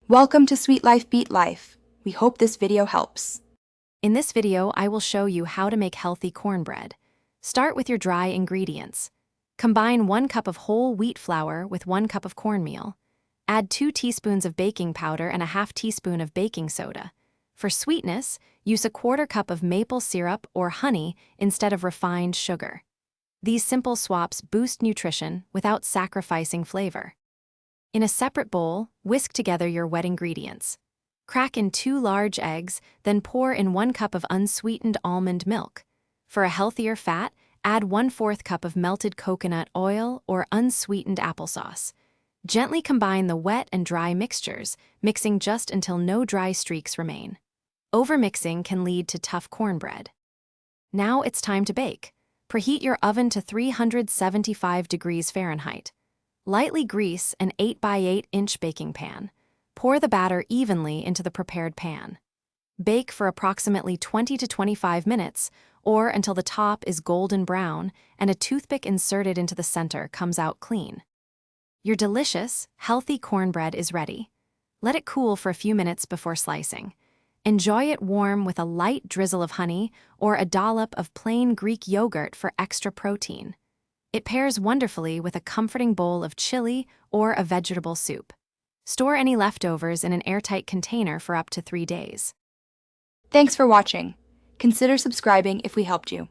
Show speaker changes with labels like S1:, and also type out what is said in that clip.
S1: Welcome to Sweet Life Beat Life. We hope this video helps.
S2: In this video, I will show you how to make healthy cornbread. Start with your dry ingredients. Combine 1 cup of whole wheat flour with 1 cup of cornmeal. Add 2 teaspoons of baking powder and a half teaspoon of baking soda. For sweetness, use a 1/4 cup of maple syrup or honey instead of refined sugar. These simple swaps boost nutrition without sacrificing flavor. In a separate bowl, whisk together your wet ingredients. Crack in 2 large eggs, then pour in 1 cup of unsweetened almond milk. For a healthier fat, add 1/4 cup of melted coconut oil or unsweetened applesauce. Gently combine the wet and dry mixtures, mixing just until no dry streaks remain. Overmixing can lead to tough cornbread. Now it's time to bake. Preheat your oven to 375 degrees Fahrenheit. Lightly grease an 8 by 8 inch baking pan. Pour the batter evenly into the prepared pan. Bake for approximately 20 to 25 minutes, or until the top is golden brown and a toothpick inserted into the center comes out clean. Your delicious, healthy cornbread is ready. Let it cool for a few minutes before slicing. Enjoy it warm with a light drizzle of honey or a dollop of plain Greek yogurt for extra protein. It pairs wonderfully with a comforting bowl of chili or a vegetable soup. Store any leftovers in an airtight container for up to 3 days.
S1: Thanks for watching. Consider subscribing if we helped you.